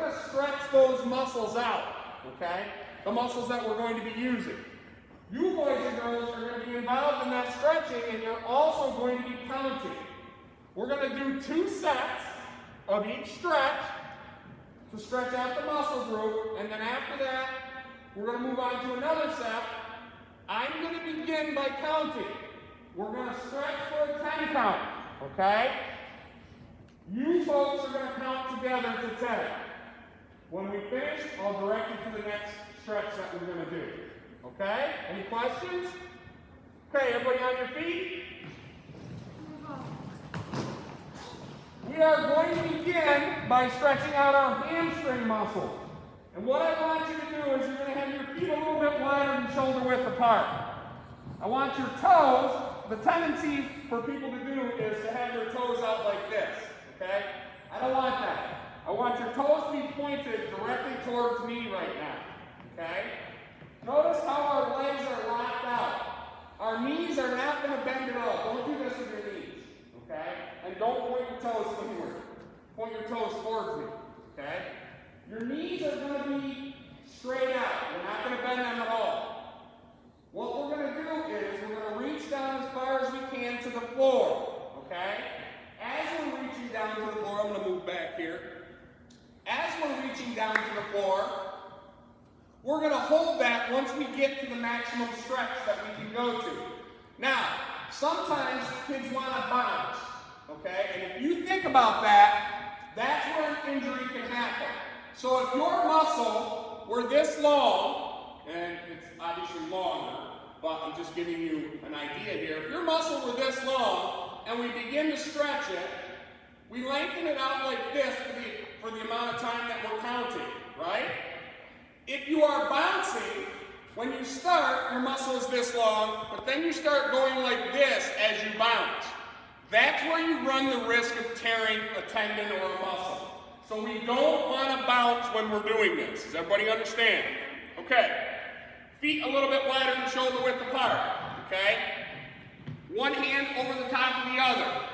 going to stretch those muscles out, okay? The muscles that we're going to be using. You boys and girls are going to be involved in that stretching, and you're also going to be counting. We're going to do 2 sets of each stretch to stretch out the muscle group, and then after that, we're going to move on to another set. I'm going to begin by counting. We're going to stretch for a 10 count, okay? You folks are going to count together to 10. When we finish, I'll direct you to the next stretch that we're going to do. Okay? Any questions? Okay, everybody on your feet? We are going to begin by stretching out our hamstring muscle. And what I want you to do is you're going to have your feet a little bit wider than shoulder width apart. I want your toes, the tendency for people to do is to have their toes out like this. Okay? I don't want that. I want your toes to be pointed directly towards me right now. Okay? Notice how our legs are locked out. Our knees are not going to bend at all. Don't do this with your knees. Okay? And don't point your toes inward. Point your toes towards me. Okay? Your knees are going to be straight out. We're not going to bend them at all. What we're going to do is we're going to reach down as far as we can to the floor. Okay? As we're reaching down to the floor, I'm going to move back here. As we're reaching down to the floor, we're going to hold that once we get to the maximum stretch that we can go to. Now, sometimes kids want to bounce, okay? And if you think about that, that's where an injury can happen. So if your muscle were this long, and it's obviously longer, but I'm just giving you an idea here. If your muscle were this long, and we begin to stretch it, we lengthen it out like this for the amount of time that we're counting, right? If you are bouncing, when you start, your muscle is this long, but then you start going like this as you bounce. That's where you run the risk of tearing a tendon or a muscle. So we don't want to bounce when we're doing this. Does everybody understand? Okay. Feet a little bit wider than shoulder width apart. Okay? One hand over the top of the other.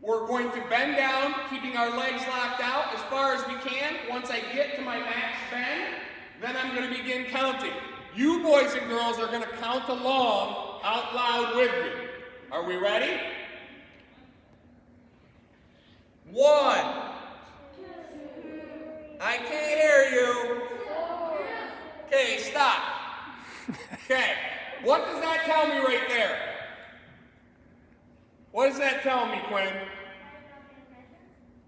We're going to bend down, keeping our legs locked out as far as we can. Once I get to my max bend, then I'm going to begin counting. You boys and girls are going to count along out loud with me. Are we ready? 1. I can't hear you. Okay, stop. Okay, what does that tell me right there? What does that tell me, Quinn?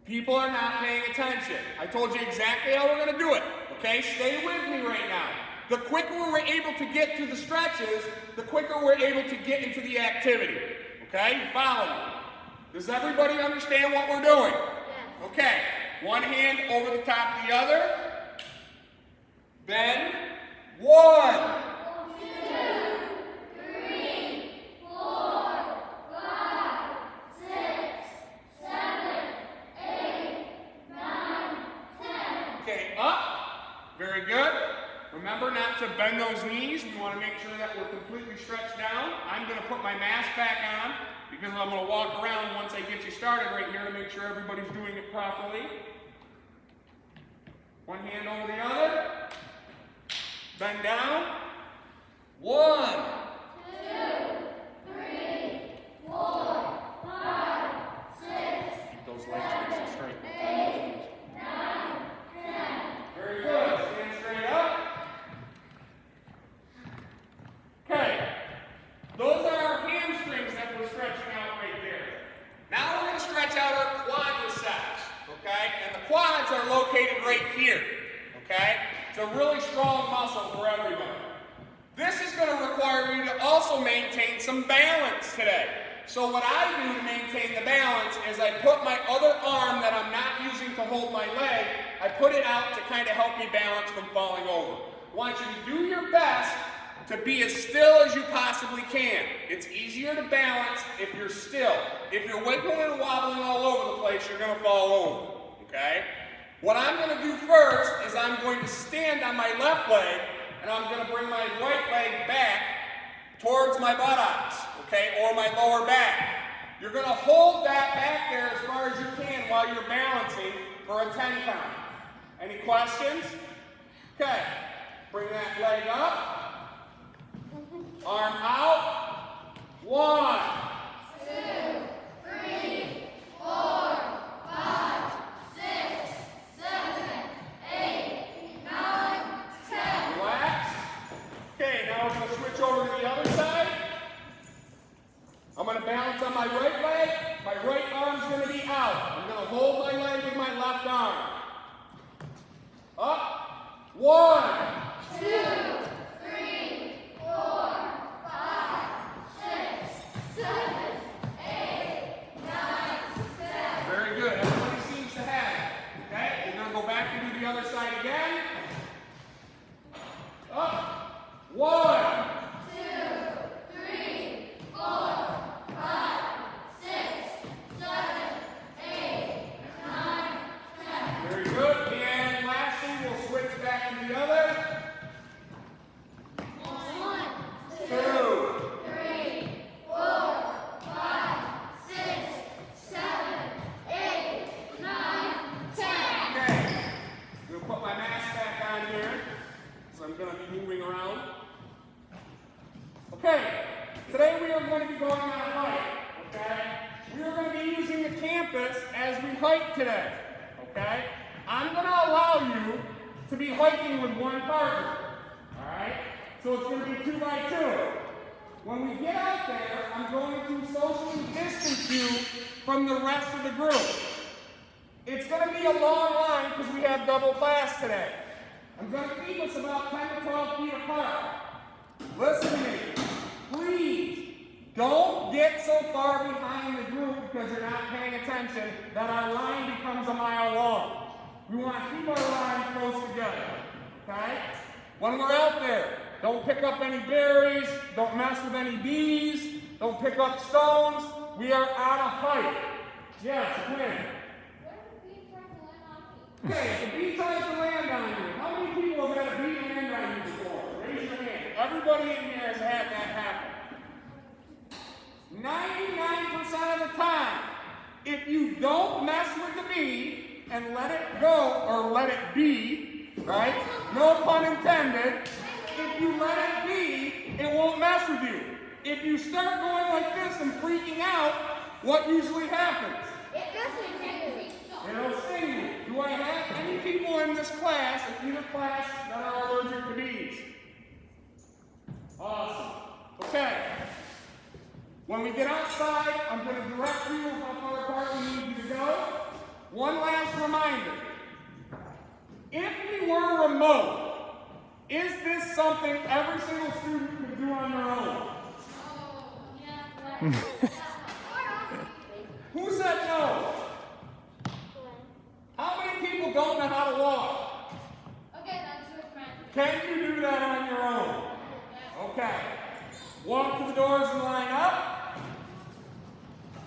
People are not paying attention. I told you exactly how we're going to do it. Okay, stay with me right now. The quicker we're able to get to the stretches, the quicker we're able to get into the activity. Okay, you follow me? Does everybody understand what we're doing? Yes. Okay, one hand over the top of the other. Then, 1. 10. Up. Very good. Remember not to bend those knees. We want to make sure that we're completely stretched down. I'm going to put my mask back on because I'm going to walk around once I get you started right here to make sure everybody's doing it properly. One hand over the other. Bend down. 1, 2, 3, 4, 5, 6. Keep those legs nice and straight. 8, 9, 10. Very good. Stand straight up. Okay. Those are our hamstrings that we're stretching out right there. Now we're going to stretch out our quadriceps. Okay? And the quads are located right here. Okay? It's a really strong muscle for everybody. This is going to require you to also maintain some balance today. So what I do to maintain the balance is I put my other arm that I'm not using to hold my leg, I put it out to kind of help me balance from falling over. I want you to do your best to be as still as you possibly can. It's easier to balance if you're still. If you're wiggling and wobbling all over the place, you're going to fall over. Okay? What I'm going to do first is I'm going to stand on my left leg and I'm going to bring my right leg back towards my buttocks, okay, or my lower back. You're going to hold that back there as far as you can while you're balancing for for a 10 count. Any questions? Okay, bring that leg up, arm out. 1, 2, 3, 4, 5, 6, 7, 8, 9, 10. Relax. Okay, now we're going to switch over to the other side. I'm going to balance on my right leg. My right arm's going to be out. I'm going to hold my leg with my left arm. Up. 1, 2, 3, 4, 5, 6, 7, 8, 9, 10. very good. Everybody seems to have it. Okay, we're going to go back and do the other side again. Up. 1, 2, 3, 4, 5, 6, 7, 8, 9, 10. very good. And lastly, we'll switch back to the other. 1, 2, 2. 3, 4, 5, 6, 7, 8, 9, 10. Okay, I'm going to put my mask back on here, so I'm going to be moving around. Okay, today we are going to be going on a hike, okay? We are going to be using the campus as we hike today, okay? I'm going to allow you to be hiking with one partner, all right? So it's going to be 2 by 2. When we get out there, I'm going to socially distance you from the rest of the group. It's going to be a long line because we have double class today. I'm going to keep us about 10 to 12 feet apart. Listen to me. Please, don't get so far behind the group because you're not paying attention that our line becomes a mile long. We want to keep our line close together, okay? When we're out there, don't pick up any berries, don't mess with any bees, don't pick up stones. We are on a hike. Yes, Quinn. Okay, the bee tries to land on you. How many people have had a bee land on you before? Raise your hand. Everybody in here has had that happen. 99% of the time, if you don't mess with the bee and let it go or let it be, right? No pun intended. If you let it be, it won't mess with you. If you start going like this and freaking out, what usually happens? It doesn't make It'll sting you. Do I have any people in this class, in either class, that are allergic to bees? Awesome. Okay. When we get outside, I'm going to direct you how far apart we need you to go. One last reminder. If we were remote, is this something every single student can do on their own? Who said no? How many people don't know how to walk? Okay, that's your friend. Can you do that on your own? Okay. Walk to the doors and line up.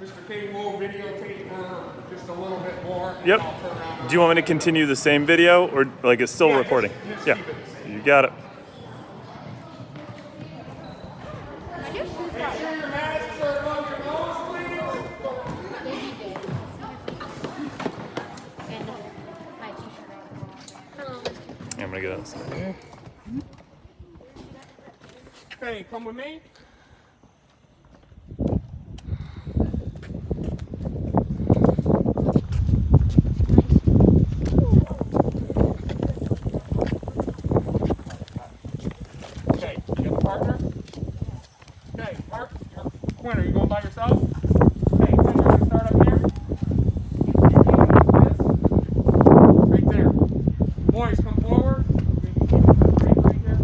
Mr. King will videotape her just a little bit more. And Yep. I'll turn around. Do you want me to continue the same video or like it's still Yeah, recording? just Yeah, keep it the same. you got it. Make sure your masks are above your nose, please. Yeah, I'm gonna get this. Okay, come with me. Okay, you got a partner? Okay, Quinn, are you going by yourself? Okay, Quinn, you're going to start up here. Right there. Boys, come forward. Maybe keep it right here.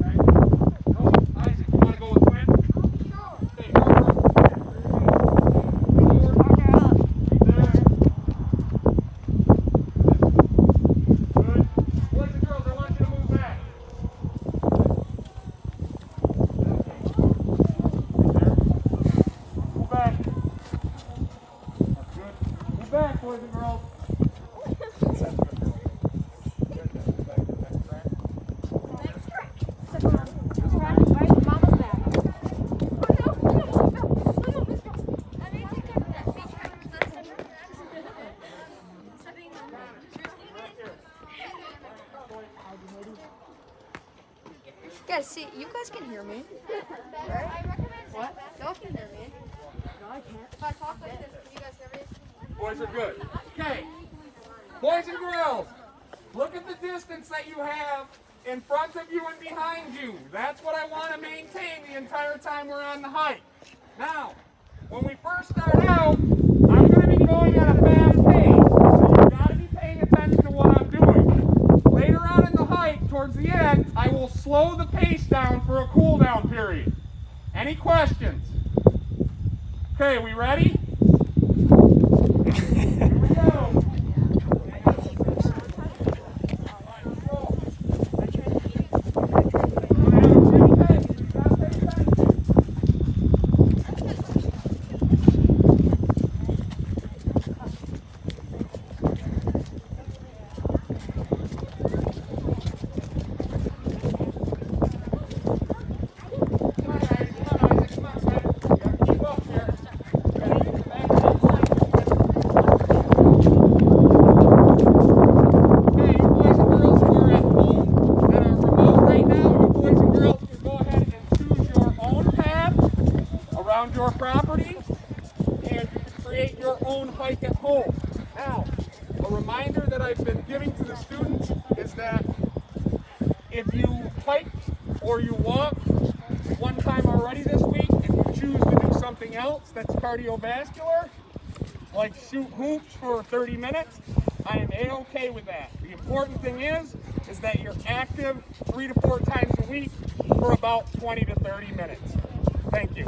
Okay. No, Isaac, you want to go Guys, see, you guys can hear me. What? Y'all can hear me. No, I can't. If I talk like this, can you guys hear me? Boys are good. Okay. Boys and girls, look at the distance that you have in front of you and behind you. That's what I want to maintain the entire time we're on the hike. Now, when we first start out, I'm going to be going at a fast pace. So you've got to be paying attention to what I'm doing. Later on in the hike, towards the end, I will slow the pace down for a cool down period. Any questions? Okay, we ready? Here we go. Your property, and you can create your own hike at home. Now, a reminder that I've been giving to the students is that if you hike or you walk one time already this week and you choose to do something else that's cardiovascular, like shoot hoops for 30 minutes, I am A-okay with that. The important thing is that you're active 3 to 4 times a week for about 20 to 30 minutes. Thank you.